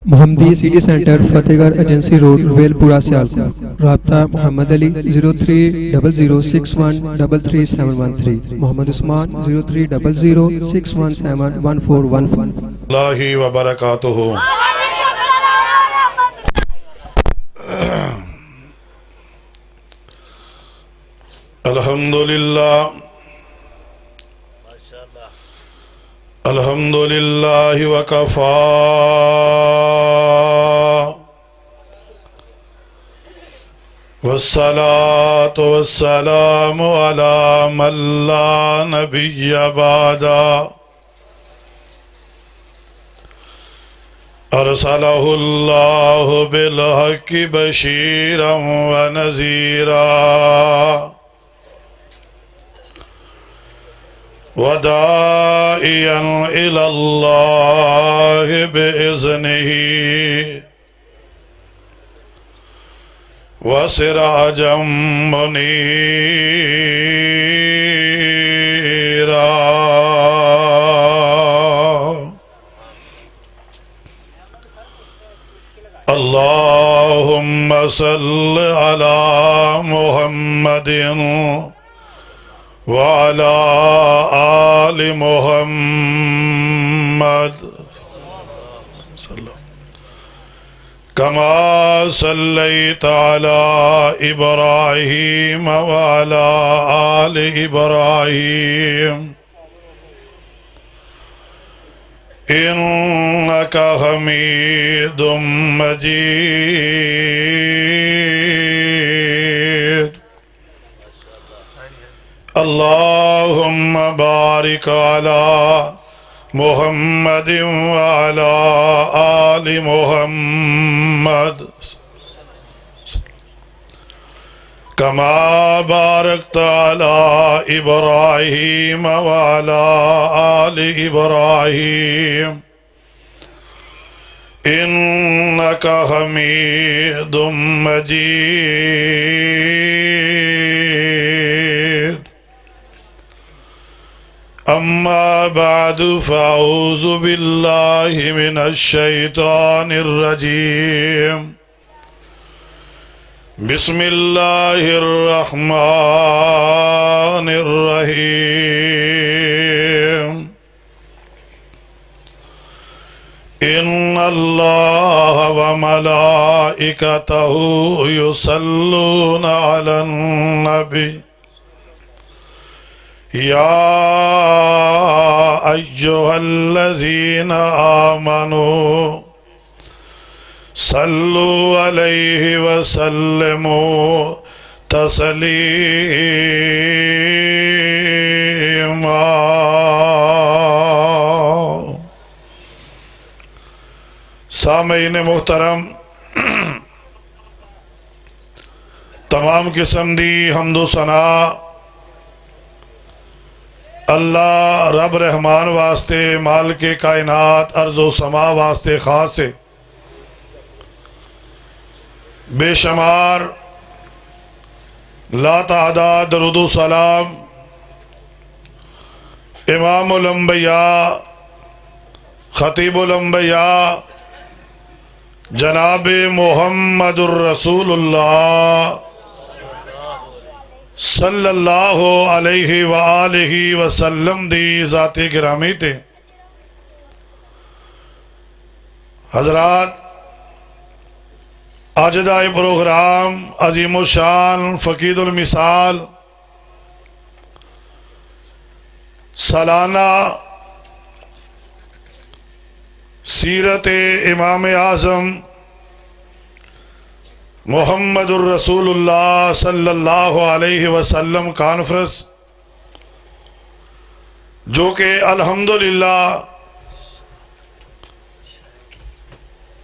मोहम्मदी city centre Fatehgarh agency road Velpura Sialkot. राब्ता मोहम्मद अली 030061337113, मोहम्मद उस्मान 030061711415। अल्लाहि व बरकातुहू। अल्हम्दुलिल्लाह अल्हम्दुलिल्लाहि व कफ़ा वस्सलातु वस्सलामु अला मन ला नबिय्य बअदा अरसलहुल्लाहु बिल हक़्क़ि बशीरन व नज़ीरा वदाइयन इलल्लाहि बिइज़्निही वसिराजम मुनीरा। अल्लाहुम्मा सल्लि अला मुहम्मदिन व अला आलि मुहम्मद कमा सल्लैता अला इब्राहीम व अला आलि इब्राहीम इन्नका हमीदुम मजीद। अल्लाहुम्मा बारिक अला मुहम्मद व अला आलि मुहम्मद कमा बारकता अला इब्राहीम व अला आलि इब्राहीम इन्नका हमीदुम मजीद। अम्मा बादु फ़अऊज़ु बिल्लाहि मिनश शैतानिर रजीम। बिस्मिल्लाहिर रहमानिर रहीम। इन्नल्लाह व मलाइकतहु युसल्लूना अलन नबी या अय्युहल्लज़ीना आमनू सल्लु अलैहि वसल्लिमू तस्लीमा। सामईन मुहतरम, तमाम किस्म दी हम्दो सना अल्लाह रब रहमान वास्ते, माल के कायनात अर्ज़ो समा वास्ते ख़ास है। बेशुमार ला तादाद दरूद सलाम इमामुल अंबिया खतीबुल अंबिया जनाब मुहम्मदुर रसूलुल्लाह सल्लल्लाहु अलैहि व आलिहि वसल्लम दी ज़ाते गिरामी ते। हज़रात, अज दा प्रोग्राम अजीम शान फ़कीदुल मिसाल सालाना सीरत इमाम आज़म मुहम्मदुर रसूलुल्लाह सल्लल्लाहु अलैहि वसल्लम कॉन्फ्रेंस, जो कि अल्हम्दुलिल्लाह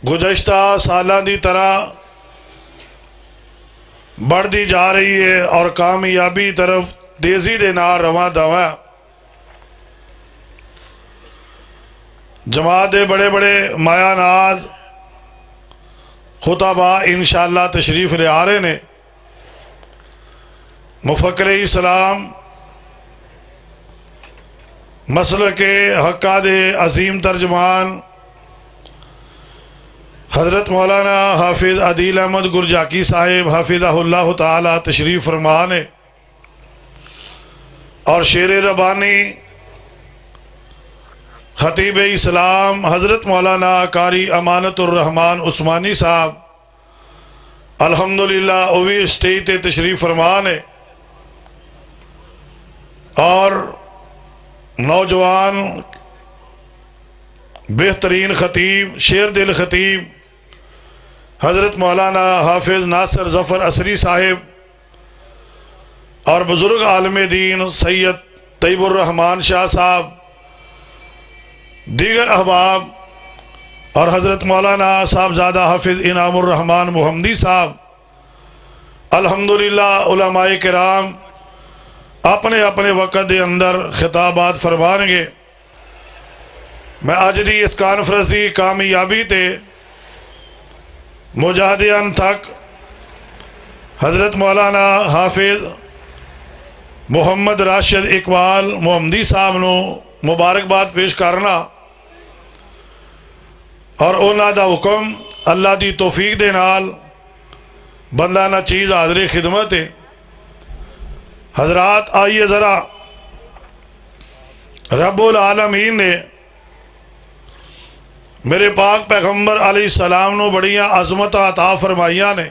गुज़श्ता सालां दी तरह बढ़ती जा रही है और कामयाबी तरफ तेजी दे नाल रवां दवा। जमात दे बड़े बड़े मायानाज खुताबा इंशाअल्लाह तशरीफ़ ले आ रहे ने। मुफक्किर इस्लाम मसल के हक्का दे अजीम तर्जमान हज़रत मौलाना हाफिज़ आदिल अहमद गुरजाकी साहिब हाफिज़हुल्लाह ताला तशरीफ़ फरमान है और शेर रबानी खतीब इस्लाम हज़रत मौलाना कारी अमानतुर रहमान उस्मानी साहब अल्हम्दुलिल्लाह ओवी स्टेज ते तशरीफ़ फरमान है और नौजवान बेहतरीन खतीब शेर दिल खतीब हज़रत मौलाना हाफिज़ नासिर ज़फ़र असरी साहिब और बुज़ुर्ग आलम दीन सैयद तैयबुर रहमान शाह साहब दीगर अहबाब और हज़रत मौलाना साहबजादा हाफिज़ इनामुर रहमान मुहम्मदी साहब अल्हम्दुलिल्लाह उलमाए किराम अपने अपने वक़्त के अंदर खिताबात फरमाएंगे। मैं अज दी इस कॉन्फ्रेंस की कामयाबी ते मुजाहिदीन तक हज़रत मौलाना हाफिज़ मुहम्मद राशिद इकबाल मुहम्मदी साहब नूं मुबारकबाद पेश करना और उन्हां दा हुक्म अल्लाह की तौफीक दे नाल बंदा ना चीज़ हाज़री खिदमत है। हजरात आइए ज़रा रब्बुल आलमीन ने मेरे पाक पैगंबर अलैहिस्सलाम नूं बड़ियां अज़मत अता फरमाइयां ने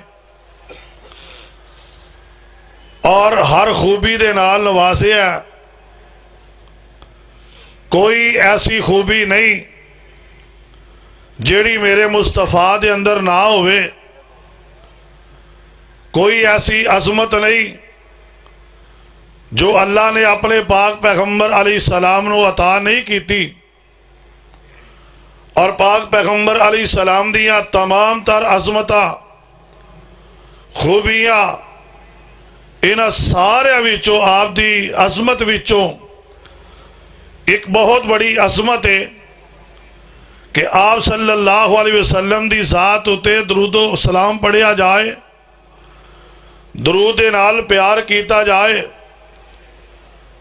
और हर खूबी दे नाल नवाज़िया। कोई ऐसी खूबी नहीं जेड़ी मेरे मुस्तफा दे अंदर ना होवे, कोई ऐसी अज़मत नहीं जो अल्लाह ने अपने पाक पैगंबर अलैहिस्सलाम नूं अता नहीं की। और पाक पैगंबर अलैहिस्सलाम दियां तमाम तर अज़मतां खूबियां इन्हां सारे विचों आप दी अज़मत विचों एक बहुत बड़ी अज़मत है कि आप सल्लल्लाहु अलैहि वसल्लम दी ज़ात उते दरूदो सलाम पढ़िया जाए, दरूद दे नाल प्यार किया जाए।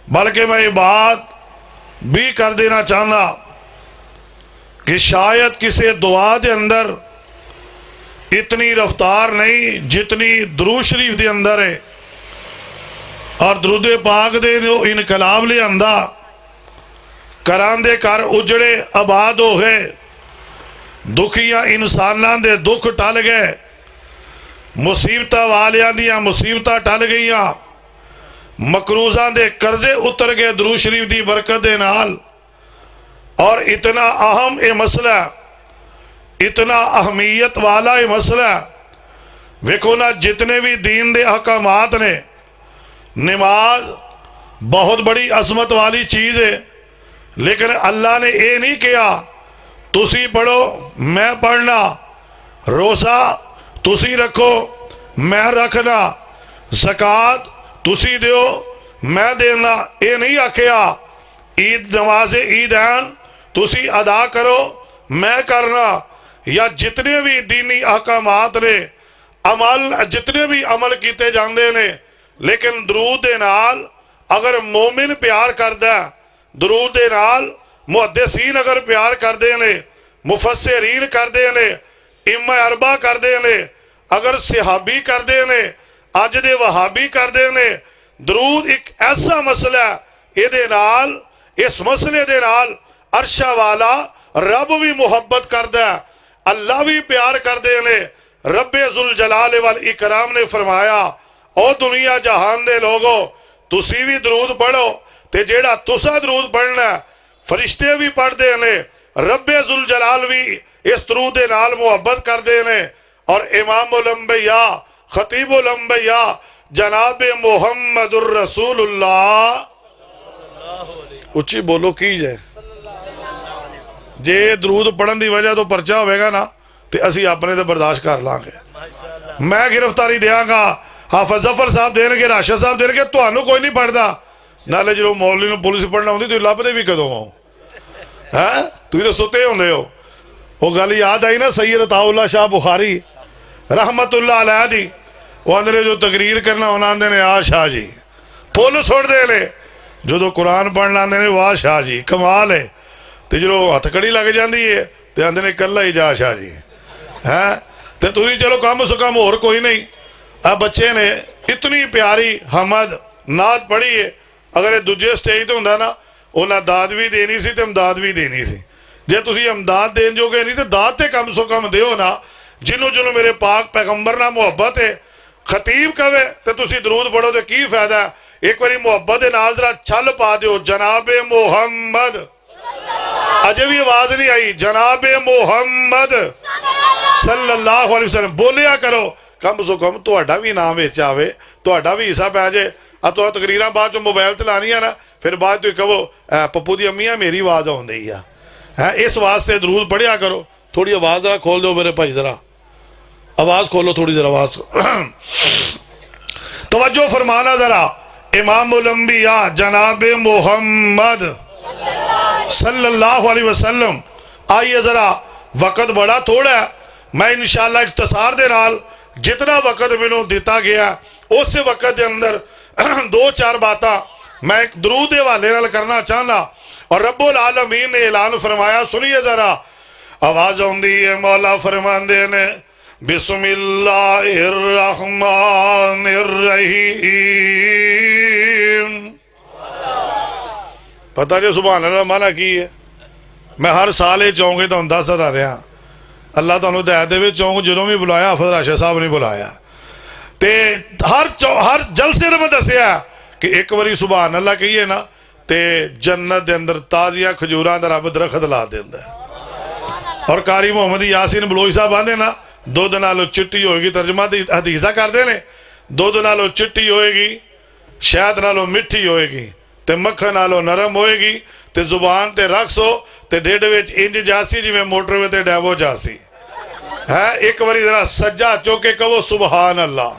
बल्कि मैं ये बात भी कर देना चाहना कि शायद किसी दुआ के अंदर इतनी रफ्तार नहीं जितनी दुरूद शरीफ के अंदर है। और दरूद पाक दे जो इनकलाब लियांदा घरां दे घर उजड़े आबाद हो गए, दुखियां इंसानां दे दुख टल गए, मुसीबत वालियां दियां मुसीबतां टल गईयां, मकरूज़ा दे कर्जे उतर गए दरूद शरीफ की बरकत दे नाल। और इतना अहम ये मसला, इतना अहमियत वाला ये मसला, वेखो ना जितने भी दीन दे अहकामात ने, नमाज बहुत बड़ी अज़मत वाली चीज़ है, लेकिन अल्लाह ने ये नहीं किया तुसी पढ़ो मैं पढ़ना, रोज़ा तुसी रखो मैं रखना, ज़कात तुसी दियो मैं देना, ये नहीं आखिया ईद नमाज ईदैन तुसी अदा करो मैं करना। या जितने भी दीनी अहकामात ने अमल जितने भी अमल किए जाते ने, लेकिन दरूद दे नाल अगर मोमिन प्यार करदा, दरूद दे नाल मुहद्दिसीन अगर प्यार करते ने, मुफस्सिरीन करते ने, इम्मा अरबा करते ने, अगर सहाबी करते ने, अज दे वहाबी करते ने। दरूद एक ऐसा मसला है, इहदे नाल इस मसले दे नाल अरशा वाला रब भी मुहब्बत करदा है, अल्लाह भी प्यार करते ने। रब्बे जुल जलाल वल इकराम ने फरमाया ओ दुनिया जहान दे लोगो तुसी भी दरूद पढ़ो, ते जेड़ा तुसा दरूद पढ़ना फरिश्ते भी पढ़ते ने, रब्बे जुल जलाल भी इस दरूद दे नाल मुहब्बत करते ने। और इमामुल अंबिया खतीबुल अंबिया जनाब मुहम्मदुर रसूलुल्लाह, उच्ची बोलो की जय, जे दरूद पढ़न की वजह तो परचा होगा ना तो असी अपने तो बर्दाश्त कर लांगे। मैं गिरफ्तारी देंगा, हाफिज जफर साहब देंगे, राशिद साहब देंगे, तो कोई नहीं पढ़ता। नाले जो मौलवी नूं पुलिस पढ़ना आउंदी तुसीं लभदे भी कदों हो है, तुसीं तो सुते होंदे हो। वो गल याद आई ना सैयद अताउल्लाह शाह बुखारी रहमतुल्लाह अलैह दी, वो आंदे जो तकरीर करना उन्होंने ने आ शाह जी फुल सुटते ने, जो कुरान पढ़न आते ने वाह शाह जी कमाल है, तो जो हथकड़ी लग जाती है तो आंदे ने कला ही जा शाह जी है तो तुम चलो कम सो कम होर कोई नहीं। आ बच्चे ने इतनी प्यारी हमद नात पढ़ी है, अगर ये दूजे स्टेज तो होंगे ना उन्हें दाद भी देनी सी ते इमदाद भी देनी सी। जे तुसी इमदाद देन जोगे नहीं तो दाद ते कम सो कम दिओ ना। जिन्हों जिन्हों मेरे पाक पैगंबर नाल मुहब्बत है, खतीब कवे तो तुसी दरूद पढ़ो तो की फायदा। एक बारी मुहब्बत के नाल जरा छल पा दिओ, जनाबे मोहम्मद। अजे भी आवाज नहीं आई, जनाबे मोहम्मद सल्लल्लाहु अलैहि वसल्लम बोलिया करो। कम सो कम तुहाडा भी नाम विच आवे, तुहाडा भी हिस्सा पै जाए। तो तकरीर बाद चो मोबाइल ते लानी है ना, फिर बाद तुम कहो पप्पू दी अम्मी मेरी आवाज़ आउंदी है। इस वास्ते दरूद पढ़िया करो। थोड़ी आवाज़ जरा खोल दो मेरे भाई, जरा आवाज़ खोलो थोड़ी जरा आवाज़। तवज्जो फरमाना जरा। इमामुल अंबिया जनाबे मोहम्मद सल्लल्लाहु अलैहि वसल्लम। आइए जरा, वक़्त बड़ा थोड़ा है, मैं इंशाअल्लाह इख्तिसार दे नाल जितना वक़्त मैनू दिता गया उस वक़्त के अंदर दो चार बातें मैं एक दरूद के हवाले नाल करना चाहना। और रब्बुल आलमीन ने ऐलान फरमाया, सुनिए जरा, आवाज आउंदी है। मौला फरमांदे ने बिस्मिल्लाहिर रहमानिर रहीम। पता जो सुभान अल्लाह माना की है। मैं हर साल ये चौंक तो दस आ रहा, अल्लाह तुहानू दै देवे। चौंक जो भी बुलाया हाफिज राशिद साहब ने बुलाया, तो हर जलसे में दसिया कि एक बारी सुभान अल्लाह कहिए ना तो जन्नत के अंदर ताज़िया खजूरां दा रब दरखत ला देंदा। और कारी मोहम्मद यासीन बलोच साहब आते ना, दुध नालों चिट्टी होएगी, तर्जमा हदीसा करते हैं, दुध नालों चिट्टी होएगी, शहद नालों मिठी होएगी, तो मक्खन नालों नरम होएगी, तो जुबान ते रक्स हो तो ढिड विच इंज जासी जिवें मोटरवे ते डैवो जासी है। एक बारी जरा सज्जा चौके कहो सुबहान अल्लाह।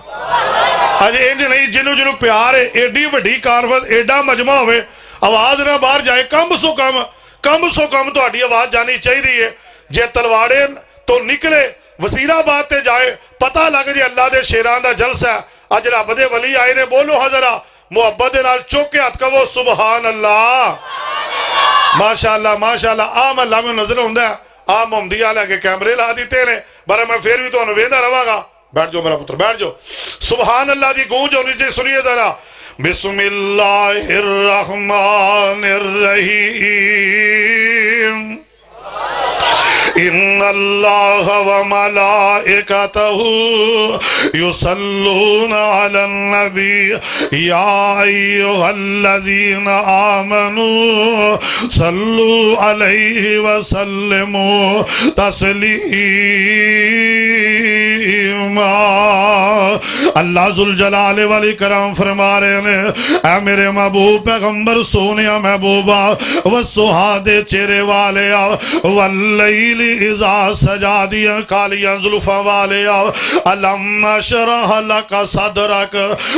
अज इंज नहीं, जिन्हों जिन्हों प्यार है, एडी वड्डी कानफरंस, एडा मजमा होवे, आवाज ना बाहर जाए, कम सो कम तुहाडी आवाज जानी चाहिए है। जे तलवाड़े तो निकले वसीराबाद ते जाए, पता लग जाए अल्लाह दे शेरां दा जलसा। अज रब दे वली आए ने, बोलो हजरा मुहब्बत दे नाल चौके हथ कहो सुबहान अल्लाह। माशाअल्लाह माशाअल्लाह। आ महला में नजर आउंदा है, आ मोहम्मदिया लैके कैमरे ला दिते ने, पर मैं फिर भी तुहानू वेंदा रहांगा। बैठ जाओ मेरा पुत्र, बैठ जाओ। सुबहान अल्लाह दी गूंज होनी चाहिए। सुनिए जरा, बिस्मिल्लाहिर रहमानिर रहीम। इन्नल्लाह व मलाइकतहु युसल्लूना अलन नबी या अय्युहल्लज़ीना आमनू सल्लू अलैहि व सल्लिमू तस्लीमा। अल्लाह जुल जलाल वल इकराम फरमा रहे ने, ऐ मेरे महबूब पैगंबर सोनिया महबूबा व सुहादे चेहरे वाले वल्लैल इज़ा सजा दिया कालिया जुल्फा वाले अलम नशरह लक सदरक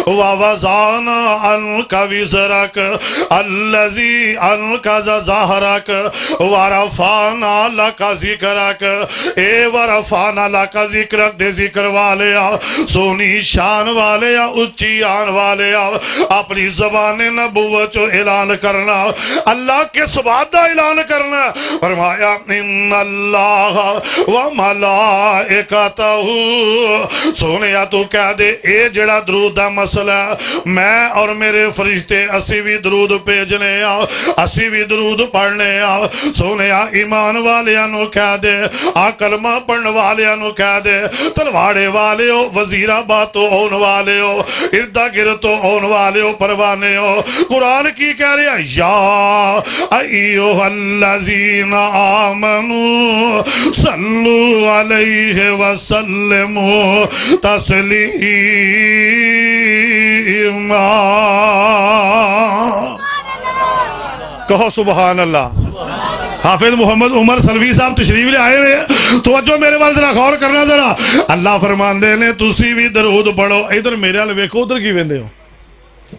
व वज़ाना अन्का विज़रक अल्लज़ी अन्का ज़हरक व रफ़ाना लक ज़िक्रक। ए व रफ़ाना लक ज़िक्रक दे ज़िक्र वाले सोनी शान वाले उच्ची आन वाले अपनी ज़बान नबुव्वत चो ऐलान करना, अल्लाह के सबात दा ऐलान करना। फरमाया इन्नल्लाह व मलाइकतहु। सोने तू कह दे ए जेड़ा दरूद दा मसला, मैं और मेरे फरिश्ते असी भी दरूद भेजने असी भी दरूद पढ़ने सोने ईमान वालियां नू कह दे, आ कलमा पढ़ने वालियां नू कह दे, तलवाड़े वाले हो, वजीराबाद तो होने वाले हो, इर्दा गिरद तो होने वाले हो, परवाने हो। कुरान की कह रहा, या अय्युहल्लज़ीना आमनू सल्लू अलैहि व सल्लिमू तस्लीमा। कहो सुबहान अल्लाह। हाफिज मोहम्मद उमर सलवी साहब तशरीफ ले आए हुए, तो अजो मेरे वाल जरा गौर करना जरा। अल्लाह फरमांदे ने तुसी भी दरूद पढ़ो। इधर मेरे वाल वेखो, उधर की वेंदे हो?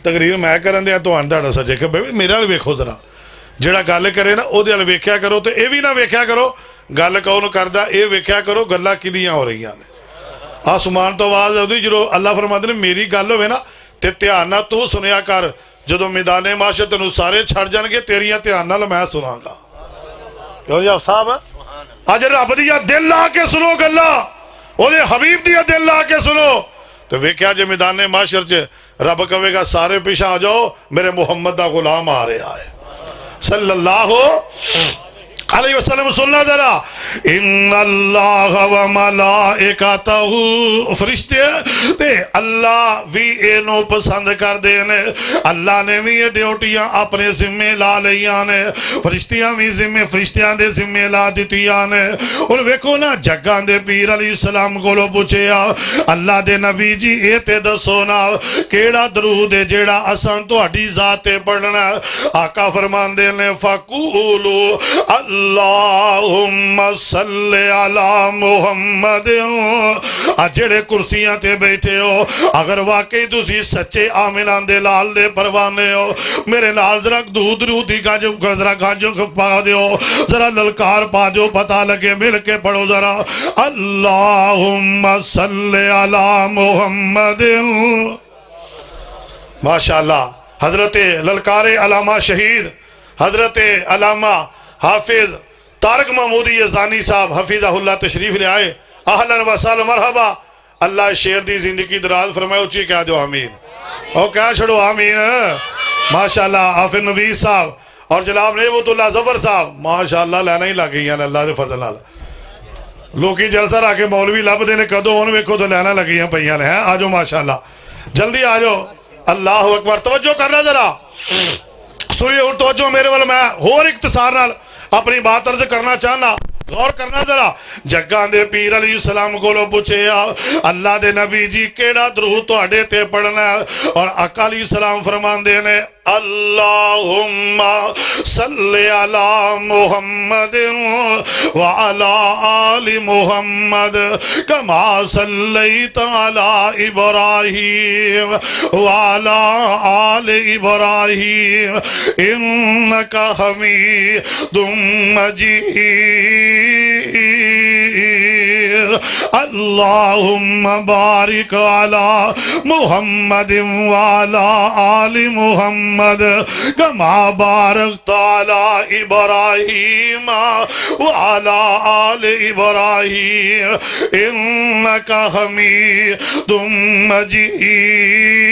तकरीर मैं करन दिया तुहानू तुहाडा सजे कि मेरे वाल वेखो जरा। जेड़ा गल करे ना ओहदे वाल वेख्या करो, तो यह भी ना वेख्या करो गल कौन करदा, ये वेख्या करो गल्लां किदियां हो रही ने। आसमान तो आवाज आउंदी जो अल्लाह फरमांदे ने मेरी गल होवे ना ते ध्यान नाल तू सुनिया कर। जदों मैदाने माशर तेनू सारे छड़ जाणगे, तेरियां ध्यान नाल मैं सुनांगा। क्यों जी साहब अज रब दिया दिल ला के सुनो गल्ला ओदे हबीब दिया दिल ला के सुनो तो वेख्या जे मैदाने माशर च रब कहेगा सारे पीछे आ जाओ मेरे मुहम्मद दा गुलाम आ रहा है सल्लल्लाहु अलैहि वसल्लम। सुनना जरा इन्नल्लाह व मलाइकतहु फरिश्ते ते अल्लाह भी इनू पसंद करते ने अल्लाह ने भी ये ड्यूटियां अपने जिम्मे ला लिया ने फरिश्तियां भी जिम्मे फरिश्तियां दे जिम्मे ला दित्तियां ने। हुण वेखो ना जग्गां दे पीर अलैहि सलाम कोलों पुछया अल्लाह दे नबी जी ये ते दसो ना केड़ा दरूद है जेड़ा असां तुहाडी जात ते पढ़ना। आका फरमांदे ने फकूलू अल्लाहुम्मा सल्ले अला मुहम्मद। जेड़े कुर्सियां ते बैठे हो अगर वाकई तुसी सच्चे आमिना दे लाल दे परवाने हो मेरे नाल जरा दूध रूदी का जो जरा गांजो पा दो जरा ललकार पा दो पता लगे मिल के पढ़ो जरा अल्लाहुम्मा सल्ले अला मुहम्मद। माशाअल्लाह हजरत ललकारे अलामा शहीद हजरत अलामा हाफिज तारक महमूदी यज़ानी साहब हफीज़हुल्लाह तशरीफ ले आए। अहलन व सहलन मरहबा। अल्लाह शेर दी जिंदगी दराज फरमाए उची कह दो आमीन और क्या छोड़ो आमीन। माशाअल्लाह हाफिज नवीस साहब और जनाब नेबतुल्लाह जफर साहब माशाअल्लाह लैना ही लग गई अल्लाह के फजल नाल। लोकी जलसा रख के मौलवी लभदे ने कदों हुण वेखो तो लैना लगियां पईयां ने। आ जाओ माशाअल्लाह जल्दी आ जाओ। अल्लाह अकबर। तवज्जो करना जरा सुनिए हुण तवज्जो मेरे वाल मैं होर इख्तिसार नाल अपनी बात अर्ज करना चाहना गौर करना जरा। जग्गां दे पीर अलैहि सलाम कोलों पुछया अल्लाह दे नबी जी केड़ा दरूद तुहाडे ते पढ़ना और आका अलैहि सलाम फरमांदे ने अल्लाहुम्मा सल्ले अला मुहम्मद व अला आलि मुहम्मद कमा सल्लैत अला इब्राहीम व अला आलि इब्राहीम इन्नका हमीदुम मजीद। अल्लाहुम्मा बारिक अला मुहम्मद व अला आलि मुहम्मद कमा बारकता अला इब्राहीम व अला आलि इब्राहीम इन्नका हमीदुम मजीद।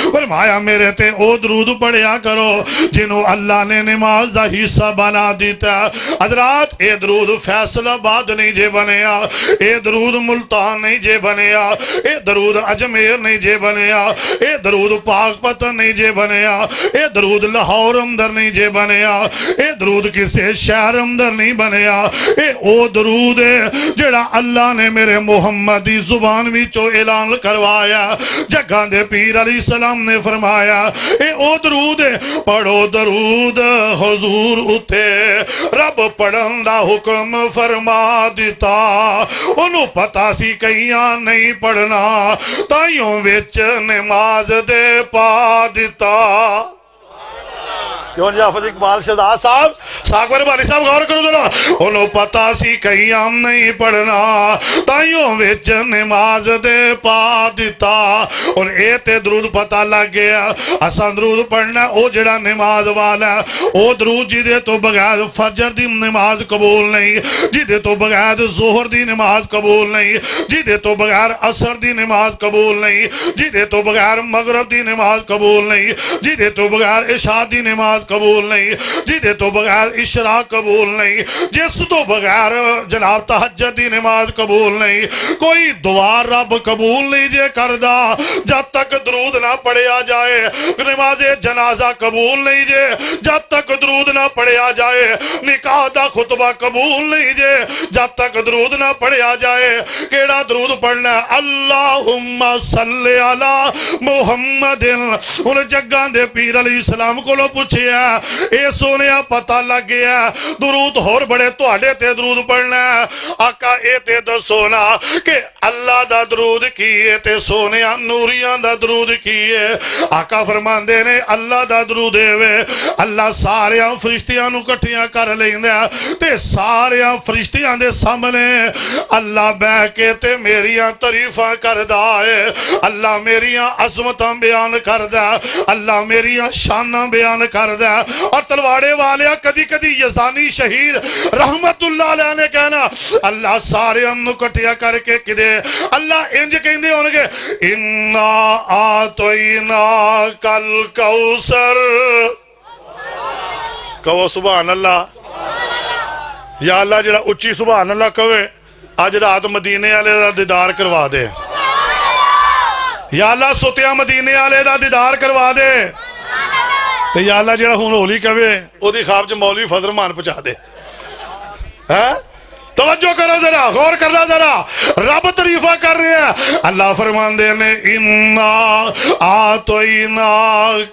फरमाया मेरे ते ओ दरूद पढ़िया करो जिन्हों अल्लाह ने नमाज का हिस्सा बना दिता। हजरात ए दरूद फैसलाबाद नहीं जे बनया ए दरूद मुल्तान नहीं जे बनया ए दरूद अजमेर नहीं जे बनया ए दरूद पाकपतन नहीं जे बनया ए दरूद लाहौर अंदर नहीं जे बनया ए दरूद किसी शहर अंदर नहीं बनया। ए ओ दरूद है जेड़ा अल्लाह ने मेरे मुहम्मद दी जुबान विचों ऐलान करवाया। जग्गां दे पीर अलैहि सलाम ने फरमाया ए ओ दरूद है पढ़ो दरूद हुजूर उते रब पढ़न दा हुक्म फरमा दिता। ओनू पता सी कईयां नहीं पढ़ना ताइयों विच नमाज दे पा दिता। क्यों जी हाफिज इकबाल शहजाद साहब साकबर भारी साहब गौर करो जरा उन्होंने पता सी कई आम नहीं पढ़ना ताइयों विच नमाज दे पा दिता। और ए ते दरूद पता लग गया असा दरूद पढ़ना ओ जड़ा नमाज वाला ओ दरूद जिदे तो बगैर फजर दी नमाज कबूल नहीं जिदे तो बगैर जोहर दी नमाज कबूल नहीं जिदे तो बगैर असर दी नमाज कबूल नहीं जिदे तो बगैर मगरब दी नमाज कबूल नहीं जिदे तो बगैर इशा दी नमाज कबूल नहीं जिदे तो बगैर इशरा कबूल नहीं जिस तो बगैर जनाब तहज्जुद दी नमाज कबूल नहीं। कोई दुआ रब कबूल नहीं जे करदा जब तक दरूद ना पढ़िया जाए। नमाजे जनाजा कबूल नहीं जे जब तक दरूद ना पढ़िया जाए। निकाह दा खुतबा कबूल नहीं जे जब तक दरूद ना पढ़िया जाए। केड़ा दरूद पढ़ना अल्लाहुम्मा सल्ले अला मुहम्मदिन। उन जग्गां दे पीर अलैहि सलाम कोलों पूछिया ए सोने पता लग गया दरूद होर बड़े तुहाडे ते दरूद पढ़ना आका ए ते दसो ना कि अल्लाह दा दरूद की है ते सोनिया नूरियां दा दरूद की है। आका फरमांदे ने अल्लाह दा दरूद वे अल्लाह सारे फरिश्तियां नूं इकट्ठियां कर लैंदा ते सारे फरिश्तियां दे सामने अल्लाह बह के ते मेरियां तारीफां करदा है। अल्लाह मेरियां अज़मतां बयान करदा, अल्लाह मेरियां शानां बयान करदा। और तलवाड़े वाले कदी कदी यज़ानी शहीद रहमतुल्लाह अलैह ने कहना अल्लाह सारे इकट्ठिया करके किदे अल्लाह इंज कहंदे होणगे इन्ना आतोइना कल कौसर। कहो सुभान अल्लाह। या अल्लाह जिहड़ा उच्ची सुभान अल्लाह कहे अज रात मदीने वाले दा दीदार करवा दे। या अल्लाह सुतिया मदीने वाले दा दीदार करवा दे। ते या अल्लाह जिहड़ा हुण होली कहे ओदी ख्वाब च मौलवी फजल मान पहुंचा दे। है तवज्जो करो जरा, गौर करना जरा, रब तारीफा कर रहे हैं। अल्लाह फरमांदे ने इन्ना आतोइना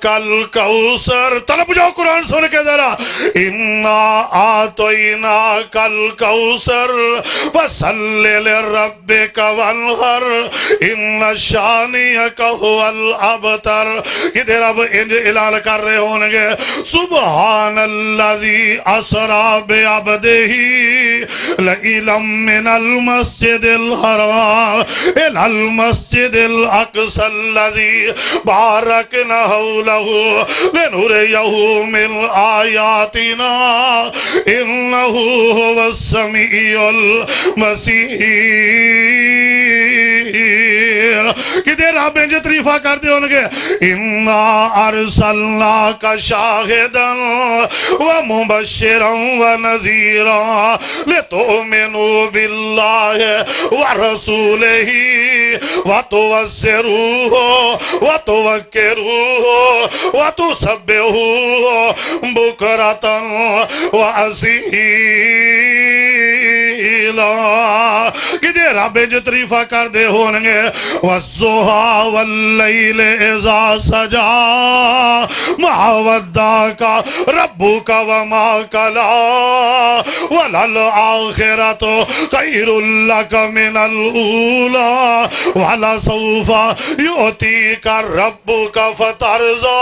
कल कौसर। तलब जाओ कुरान सुन के जरा। इन्ना आतोइना कल कौसर फसल्लि लिरब्बिका वन्हर इन्ना शानियका हुवल अबतर। इधर अब इंज ऐलान कर रहे होंगे सुब्हानल्लाज़ी असरा बिअब्दिही इलम मिनल मस्जिदिल हराम इलल मस्जिदिल अक़सल्लज़ी बारकना हौलहु लिनुरियहु मिन आयातिना इन्नहु हुवस समीउल बसीर। किधर रब इंज तारीफा करते होंगे इन्ना अरसलनाका शाहिदन व मुबश्शिरन व नज़ीरा लितुमिनु बिल्लाहि व रसूलिही व तुवस्सिरूहु व तुवक्किरूहु व तुसब्बिहूहु बुक्रतन व असीला। किधर रब इंज तारीफा करते होंगे वज़्ज़ुहा वल्लैलि इज़ा सजा मा वद्दाका रब्बुका व मा कला वलल आखिरतु खैरुल लका मिनल ऊला वलसौफा युतीका रब्बुका फतरज़ा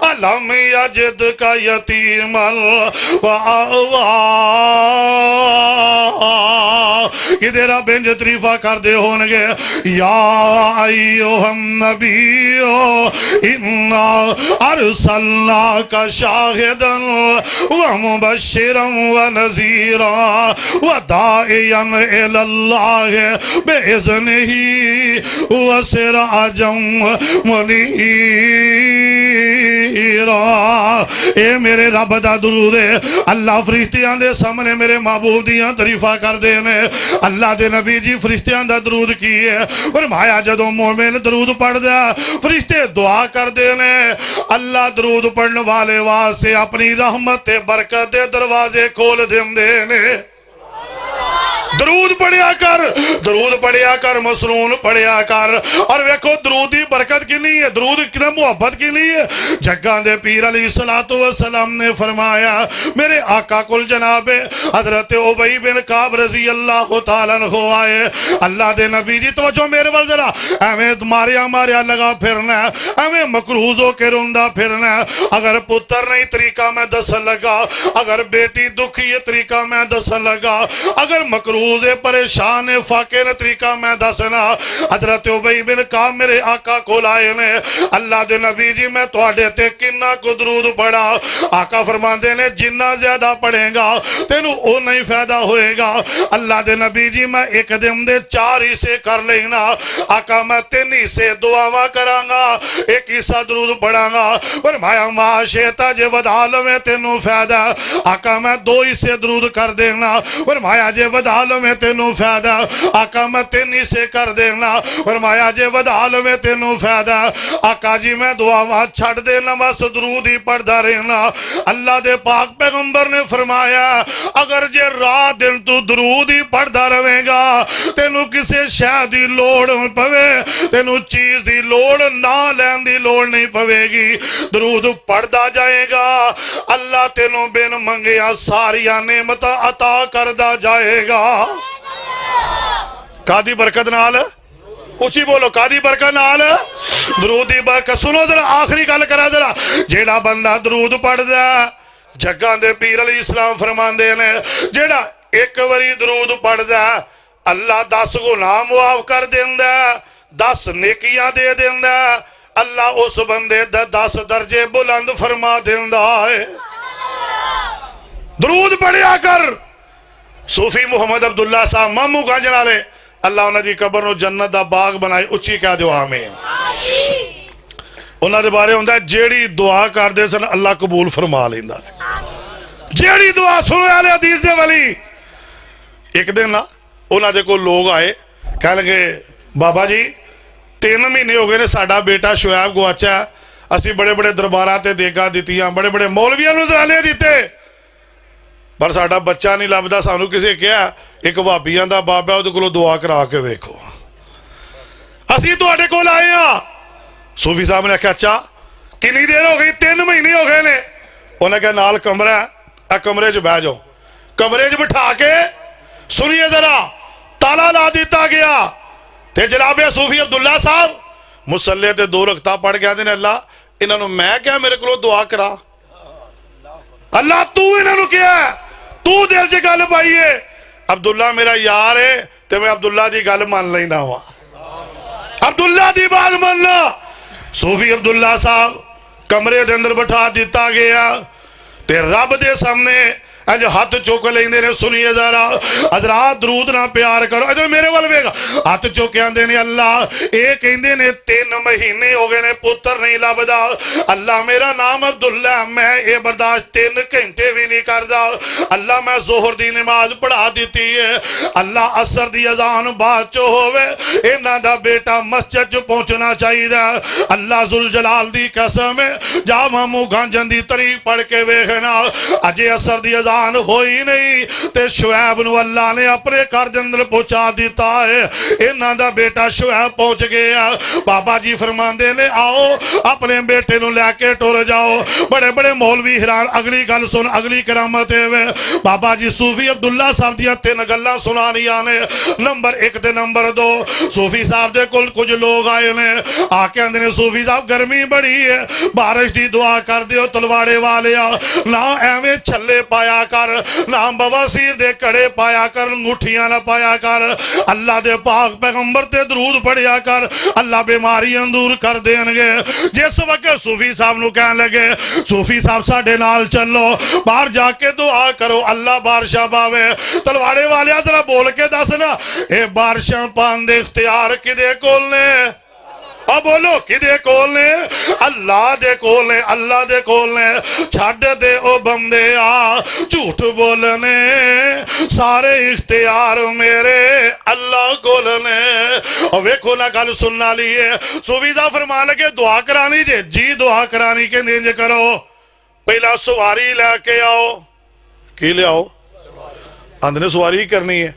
अलम यजिदका यतीमन फआवा। इधर आप इंज तारीफा करते होंगे या अय्युहन नबिय्यु इन्ना अरसलनाका शाहिदन व मुबश्शिरन व नज़ीरा व दाइयन इलल्लाहि बिइज़्निही व सिराजन मुनीरा। ए मेरे रब दा दरूद है। अल्लाह फरिश्तियां दे सामने मेरे महबूब दियां तारीफां करदे ने। अल्लाह दे नबी जी फरिश्तियां दा दरूद की है। फरमाया जदों मोमिन दरूद पढ़दा फरिश्ते दुआ करदे ने अल्लाह दरूद पढ़ने वाले वास्ते अपनी रहमत ते बरकत दे दरवाजे खोल देंदे ने। दरूद पढ़िया कर मसनून पढ़िया कर। और वेखो दरूद की बरकत कितनी है, दरूद कितनी मुहब्बत कितनी है। जग्गा दे पीर अलैहिस्सलातु वस्सलाम ने फरमाया मेरे आका कुल जनाब हजरत उबई बिन काब रजी अल्लाह तआला अन्हु आए। अल्लाह दे नबी जी तवज्जो मेरे वाल जरा। एवें मारिया लगा फिरना, एवें मकरूज होके रोंदा फिरना। अगर पुत्र नहीं तरीका मैं दसन लगा, अगर बेटी दुखी है तरीका मैं दसन लगा, अगर मकरूज परेशान है फाके ने तरीका मैं दसना। हजरत उबई बिन काब मेरे आका को लाए ने। अल्लाह दे नबी जी मैं तुहाडे ते किन्ना कुछ दरूद पढ़ा। आका फरमांदे ने जिन्ना ज्यादा पढ़ेगा तेनू उन्ना ही फायदा होएगा। अल्लाह दे नबी जी मैं एक दिन दे 4 हिस्से कर लेना। आका मैं 3 हिस्से दुआवा करांगा, एक हिस्सा दरूद पढ़ांगा। फरमाया माशेता जे वधा लवे तेनू फायदा। आका मैं 2 हिस्से दरूद कर देना। फरमाया जे वधा लवे तेनू फायदा। आका मैं 3 हिस्से कर देना। फरमाया जे वधा लवे तेनू फायदा। आका जी मैं दुआवां छड़ देना बस दरूद ही पढ़दा रहना। अल्लाह दे पाक पैगंबर ने फरमाया अगर जे रात दिन तू दरूद ही पढ़दा रहेगा तेनू किसी शय दी लोड़ पवे, तेनू चीज दी लोड़ ना लैन दी लोड़ नहीं पवेगी। दरूद पढ़दा जाएगा अल्लाह तेनू बिन मंगिया सारिया नेमतां अता करदा जाएगा। कादी बरकत नाल, उची बोलो, कादी बरकत नाल, दरूद दी बरकत। सुनो जरा आखिरी गल करा जरा, जेड़ा बंदा दरूद पढ़दा जग्गां दे पीर अली इस्लाम फरमांदे ने जेड़ा एक वारी दरूद पढ़दा अल्लाह 10 गुनाह मुआफ कर देंदा, 10 नेकियां दे देंदा, अल्लाह उस बंदे दा 10 दर्जे बुलंद फरमा देंदा है। दरूद पढ़िया कर। सूफी मुहम्मद अब्दुल्ला साहब मामू गंज वाले, अल्लाह उन्हां दी कबर नूं जन्नत दा बाग बनाए, उच्ची कह दिओ आमीन। उन्हां दे बारे हुंदा जेड़ी दुआ करदे सन अल्लाह कबूल फरमा लैंदा सी। जेड़ी दुआ सुने वाले हदीस दे वली। एक दिन ना उन्हां दे कोल लोग आए, कह लगे बाबा जी 3 महीने हो गए ने साडा बेटा शुएब गवाचा, असी बड़े बड़े दरबारां ते देगा दित्तियां, बड़े बड़े मौलवियां नूं दलाले दित्ते, पर साडा बच्चा नहीं लभदा। सानू किसी कहा एक भाबियां दा बाबा उहदे कोलों दुआ करा के वेखो, असी तुहाडे कोल आए हां। सूफी साहब ने आख्या अच्छा कितनी देर हो गई? 3 महीने हो गए ने। उन्हें कहा नाल कमरा है, कमरे च बह जाओ। कमरे च बिठा के सुनिए जरा, ताला ला दिता गया ते जनाब सूफी अब्दुल्ला साहब मुसल्ले ते 2 रकता पढ़ के आंदे ने अल्लाह इन्हां नूं मैं क्या मेरे कोलों दुआ करा, अल्लाह तू इन्हां नूं क्या तू दिल च गल पाई है। अब्दुल्ला मेरा यार है ते मैं अब्दुल्ला दी गल मान लैंदा वां, अब्दुल्ला दी बात मनना। सूफी अब्दुल्ला साहब कमरे दे अंदर बिठा दिता गया ते रब दे सामने अज हाथ चुक लेंदे ने। सुनिए जरा हजरात दरूद ना प्यार करो, अजो मेरे वाल वेख, हाथ चुक के आंदे ने अल्लाह ये कहंदे ने 3 महीने हो गए ने पुत्र नहीं लभदा, अल्लाह मेरा नाम अब्दुल्ला, मैं ये बर्दाश्त 3 घंटे भी नहीं करदा, अल्लाह मैं जोहर दी नमाज पढ़ा दी है, अल्लाह असर दी अजान बाद चो होवे, इन्हां दा बेटा मस्जिद च पहुंचना चाहिए, अल्लाह जुल जलाल दी कसम है जा मामू गांजन दी तारीख पढ़ के वेखना, अजे असर दी अजान होई नहीं ते शुएब नूं अल्लाह ने अपने घर दे अंदर पहुंचा दिता है। इन्हां दा बेटा शुएब पहुंच गया। बाबा जी फरमांदे ने आओ अपने बेटे नूं लैके टुर जाओ। बड़े बड़े मौलवी हैरान। अगली गल सुन, अगली करामत है बाबा जी सूफी अब्दुल्ला साहब दियां 3 गल्लां सुनानियां ने। नंबर 1 ते नंबर 2 सूफी साहब दे कोल कुछ लोग आए ने, आके आंदे ने सूफी साहब गर्मी बड़ी है, बारिश दी दुआ कर दिओ तलवाड़े वालिया, ना एवें छल्ले पाया कर, ना बवासीर दे कड़े पाया कर, अंगूठियां ना पाया कर, अल्लाह दे पाक पैगंबर ते दरूद पढ़िया कर, अल्लाह बीमारियां दूर कर देंगे। जिस वक्त सूफी साहब नूं कहन लगे सूफी साहब साडे नाल चलो, बाहर जाके दुआ करो अल्लाह बारिशां पावे। तलवाड़े वालिया जरा बोल के दस ना, ये बारिशां पान दे इख्तियार किदे कोल ने? अब बोलो किदे कोल ने? अल्लाह दे कोल ने, अल्लाह दे कोल ने। छड्ड दे ओ बंदे आ झूठ बोलने, सारे इख्तियार मेरे अल्लाह कोल ने। और वेखो ना गल सुनना ली है। सूफी साहब फरमा लगे दुआ करानी जे? जी दुआ करानी के इंज करो, पहला सवारी लैके आओ। की ले आओ? आंदे ने सवारी करनी है,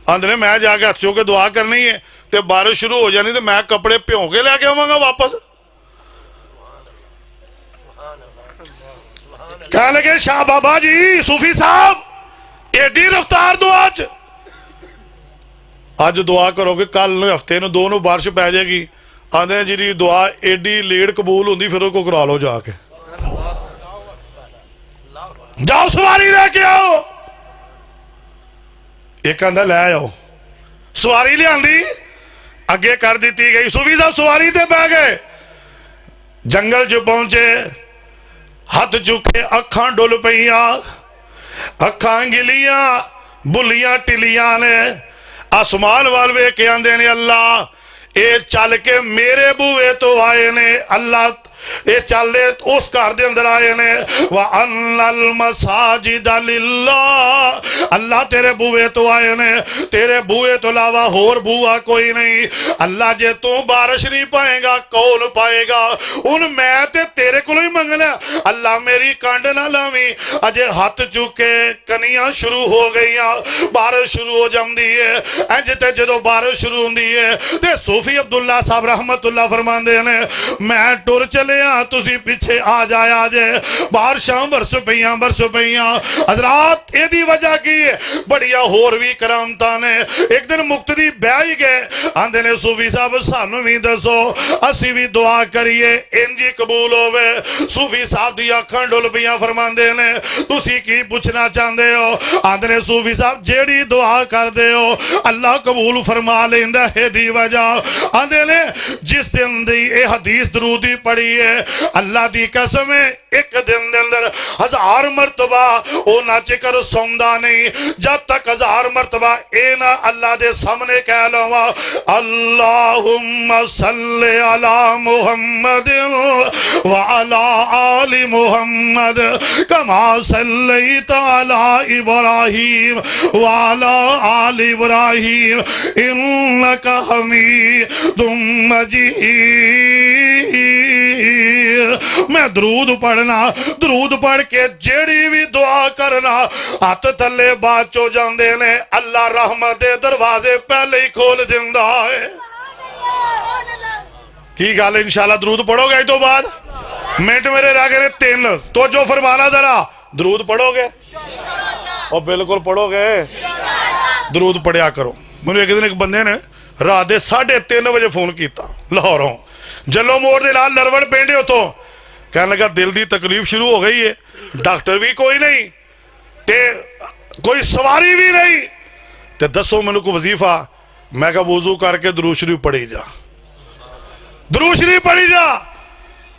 आंदे ने मैं जाके हथ चो के दुआ करनी है ते बारिश शुरू हो जानी तो मैं कपड़े भ्यों के लैके आवांगा वापस। कह लगे शाह बाबा जी सूफी साहब एडी रफ्तार दो अज दुआ करोगे कल हफ्ते नूं 2 नूं बारिश पै जाएगी। आंदे जी दुआ एडी लेट कबूल होंदी फिर उसको करा लो जाके, जाओ सवारी लेके आओ। एक आंदा लै आओ, सवारी लियांदी अगे कर दी गई। सूफी साहब सवारी ते बह गए, जंगल च पहुंचे, हाथ चुके अखां डुल पईयां, अखां गिलियां बुलियां टिलियां ने। आसमान वाल वेख के आंदे ने अल्लाह ये चल के मेरे बूहे तो आए ने, अल्लाह ये चलते उस घर दे अंदर आए ने। वा अन्नल मसाजिद लिल्लाह, अल्लाह तेरे बूहे तो आए ने, तेरे बूहे तो अलावा होर बूहा कोई नहीं। अल्लाह जे तू बारिश नहीं पाएगा कौन पाएगा? उन मैं ते तेरे को ही मंगना, अल्लाह मेरी कंड ना लावी। अजे हाथ चुके कनियां शुरू हो गई, बारिश शुरू हो जाती है। इंज ते जदों बारिश शुरू होंदी है ते सूफी अब्दुल्ला साहब रहमतुल्लाह फरमांदे ने मैं टुर चले चलिया तुसी पिछे आ जाया जे। बारिशां बरस पईयां हजरात एदी वजह की बड़िया होर भी करामतां ने। एक दिन मुक्तदी बह ही गए, आंदे ने सूफी साहब सानू भी दसो असी भी दुआ करिए इंजी कबूल होवे। सूफी साहब दी अखां डुल पईयां, फरमांदे ने तुसी की पूछना चाहते हो? आंदे ने सूफी साहब जेड़ी दुआ करदे हो अल्लाह कबूल फरमा लेंदा है दी वजह। आंदे ने जिस दिन दी ए हदीस दरूदी पढ़ी है अल्लाह दी कसम है एक दिन दे अंदर 1000 मरतबा ओ ना चिकर सौंदा नहीं जब तक 1000 मरतबा ए ना अल्लाह दे सामने कह लवा अल्लाहुम्मा सल्ले अला मुहम्मद व अला आलि मुहम्मद कमा सल्लैता अला इब्राहीम व अला आलि इब्राहीम इन्नका हमीदुम मजीद। मैं दरूद पढ़ना, दरूद पढ़ के जेड़ी भी दुआ करना हाथ थले बाद चो जाते ने अल्लाह रहमत दे दरवाजे पहले ही खोल दिंदा है। की गल इंशाल्लाह दरूद पढ़ोगे तो बाद मिनट मेरे रह गए 3 तो जो फरमाना जरा दरूद पढ़ोगे और बिल्कुल पढ़ोगे दरूद पढ़िया करो। मैंने एक दिन एक बंदे ने रात के 3:30 बजे फोन किया लाहौरों जलो मोड़ के नाल नरवड़ पिंड उतों कह लगा दिल की तकलीफ शुरू हो गई है, डॉक्टर भी कोई नहीं ते कोई सवारी भी नहीं ते दसो मैनू को वजीफा। मैं कहा वजू करके दरूद शरीफ पढ़ी जा, दरूद शरीफ पढ़ी जा।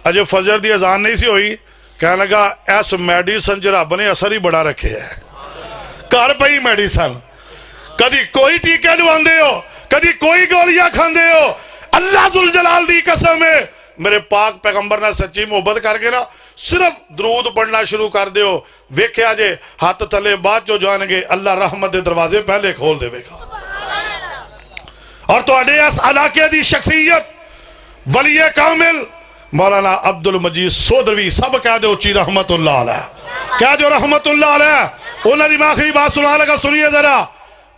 अजे फजर की अजान नहीं सी हुई, कह लगा इस मेडिसन च रब ने असर ही बड़ा रखे है। घर पई मेडिसन, कदी कोई टीके लवांदे हो कदी कोई गोलियां खांदे हो। अल्लाह जुल जलाल दी कसम है मेरे पाक पैगंबर ने सच्ची मोहब्बत करके ना सिर्फ दरूद पढ़ना शुरू कर दो, वेख्या जे हाथ थले बाद चो जाएंगे अल्लाह रहमत दे दरवाजे पहले खोल देगा। और तुहाडे इस इलाके दी शख्सियत वलीए कामिल मौलाना अब्दुल मजीद सोदरवी सब कह दो उच्ची रहमतुल्लाह अलैह, कह दो रहमतुल्लाह अलैह। उन्हां दी आखिरी बात सुना लगा, सुनिए जरा।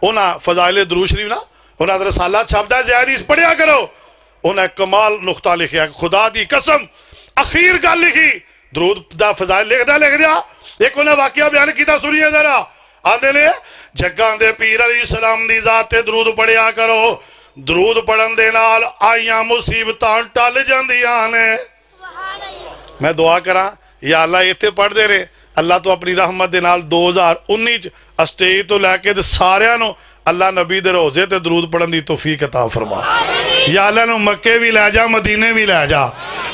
उन्हां फजाइल दरूद शरीफ ना उन्हां दा रसाला छपदा ज़ाहिरी पढ़िया करो। उन्हें कमाल नुख्ता लिखिया, खुदा दी कसम अखीर गल लिखी दरूद दा फजाइल लिख दिया। एक उन्हें वाकया बयान किया, सुनिए जरा। आंदे ने जग्गां दे पीर अली सलाम दी जात ते दरूद पढ़िया करो, दरूद पढ़न दे नाल आईयां मुसीबतां टल जांदियां ने। मैं दुआ करा या अल्लाह इत्थे पढ़दे ने अल्लाह तो अपनी रहमत दे नाल 2019 स्टेज तो लैके सारियां नूं अल्लाह नबी दे रोजे ते दरूद पढ़न दी तौफीक अता फरमा। या अल्लाह नूं मक्के भी लै जा मदीने भी लै जा।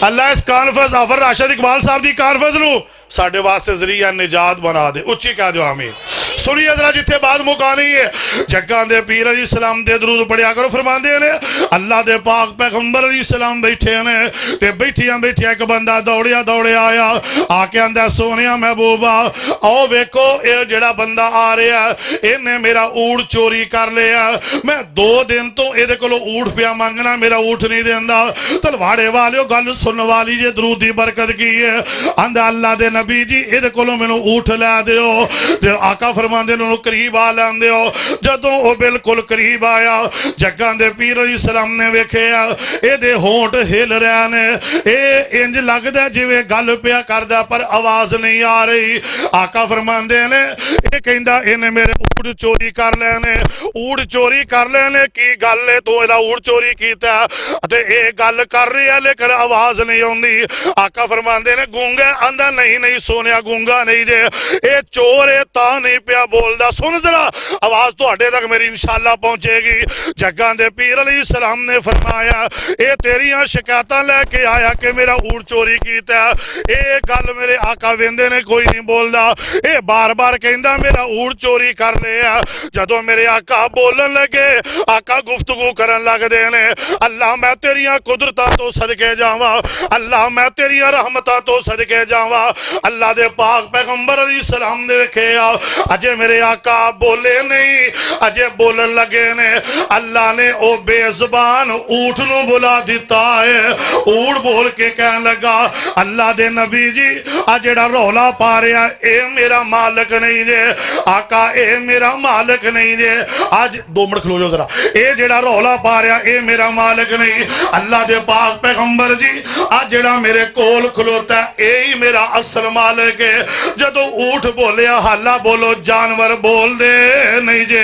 अल्लाह इस कॉन्फ्रेंस आफर राशिद इकबाल साहब दी कॉन्फ्रेंस नूं साडे वास्ते जरिया निजात बना दे, उच्ची कह दो आमीन। सुनिए जरा जिथे बात मुकानी है जग्गां दे पीर अली सलाम दे दरूद पढ़िया करो। फरमांदे ने अल्लाह दे पाक पैगंबर अली सलाम बैठे ने ते बैठियां बैठिया एक बंदा दौड़िया आया आके आंदा सोनिया महबूबा आओ वेखो ये जेड़ा बंदा आ रहा इन्हें मेरा ऊँट चोरी कर लिया। मैं 2 दिन तो ये ऊँट पिया मंगना मेरा ऊँट नहीं देंदा। तलवाड़े वाले गल सुन वाली जे दरूद दी बरकत की है। आंदा अल्लाह दे नबी जी ये मैनू ऊँट लै दिओ। आका फरमांदे ने करीब आ लैंदे हो। जदों वो बिल्कुल करीब आया जग्गां दे पीर अली सलाम ने वेखिया इहदे होंठ हिल रहे ने, ये इंज लगदा जिवें गल पिया करदा पर आवाज नहीं आ रही। आका फरमांदे ने ये कहंदा इन्हें मेरे ऊँट चोरी कर लेने, ऊँट चोरी कर लेने की गल है तू इहदा ऊँट चोरी कीता ते ये गल कर रही है लेकिन आवाज नहीं आउंदी। आका फरमांदे ने गूंगा, आंदा नहीं सोनिया गूंगा नहीं जे ये चोर है ता नहीं पिया बोलदा। सुन जरा आवाज तुहाडे तक मेरी इंशाअल्लाह पहुंचेगी। जग्गां दे पीर अली सलाम ने फरमाया ये तेरियां शिकायतां लेके आया कि मेरा ऊँट चोरी कीता। ये गल मेरे आका वेंदे ने कोई नहीं बोलदा, ये बार बार कहंदा मेरा ऊँट चोरी कर लिया। जदों मेरे आका बोलन लगे आका गुफ्तगू करन लगदे ने अल्लाह मैं तेरियां कुदरतां तो सदके जावां, अल्लाह मैं तेरियां रहमतां तो सदके जावां। अल्लाह दे पाक पैगंबर अली सलाम ने वेखिया अजे अजे मेरे आका बोले नहीं, अजे बोलन लगे ने। अल्लाह ने ओ बेजुबान ऊठ नू बुला दिता है। ऊठ बोल के कहन लगा, अल्लाह दे नबी जी आ जेड़ा रौला पा रहा ए मेरा मालिक नहीं जे। आका ए मेरा मालिक नहीं जे। आज 2 मिनट खलो जाओ जरा। ए जेड़ा रौला पा रहा ए मेरा मालिक नहीं। अल्लाह दे पाक पैगंबर जी आ जेड़ा मेरे कोल खलोता ए ही मेरा असल मालिक है। जदों ऊठ बोलिया हल्ला बोलो जानवर बोल दे नहीं जे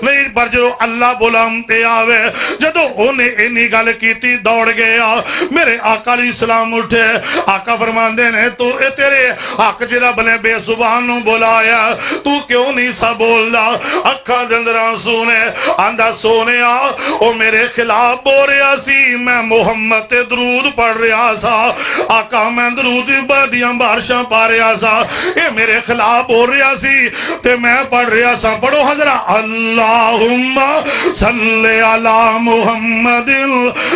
नहीं, पर जो अल्लाह बुलाम ते आवे, जदों उन्हें इन्नी गल कीती दौड़ गया। मेरे आका अलैहि सलाम उठे। आका फरमांदे ने तू ए तेरे हक च रब ने बेजुबान नू बुलाया, तू क्यों नहीं सा बोलदा? अखा दे अंदर आंसू ने। आंदा सोनिया ओ मेरे खिलाफ बोल रहा सी, मैं मुहम्मद ते दरूद पढ़ रहा सा। आका मैं दरूद दियां बारिशां पा रहा सा, ये मेरे खिलाफ बोल रहा सी ते मैं पढ़ रहा सा। पढ़ो हजरा, अल्लाहुम्मा सल्ले अला मुहम्मदिन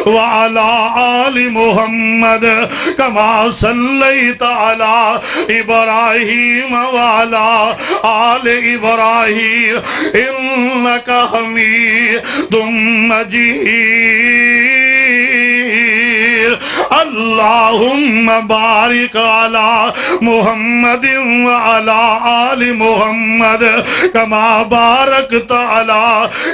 व अला आलि मुहम्मद कमा सल्लैता अला इब्राहीम व अला आलि इब्राहीम इन्नका हमीदुम मजीद। अल्लाहुम्मा बारिक अला मुहम्मदिन व अला आलि मुहम्मद कमा बारकता अला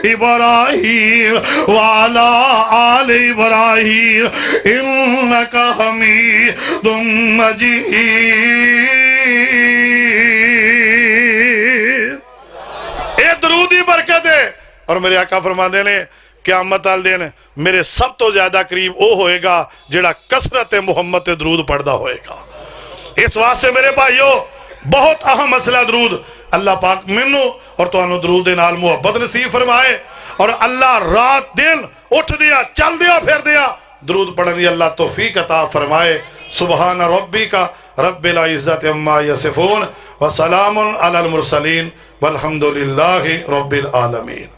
इब्राहीम व अला आलि इब्राहीम इन्नका हमीदुम मजीद। ये दरूदी बरकत है। और मेरे आका फरमाते ने क़यामत वाले दिन मेरे सब तो ज्यादा करीब वो होएगा जिहड़ा कसरत मुहम्मद ते दरूद पढ़दा होएगा। इस वास्ते मेरे भाइयों बहुत अहम मसला दरूद। अल्लाह पाक मैनू और तुहानू दरूद दे नाल मुहब्बत नसीब फरमाए, और अल्लाह रात दिन उठ दिया चल दिया फिर दिया दरूद पढ़ने की अल्लाह तौफीक अता फरमाए। सुबहान रब्बिका रब्बिल इज्जति अम्मा यसिफून व सलामुन अलल मुरसलीन वल्हम्दुलिल्लाहि रब्बिल आलमीन।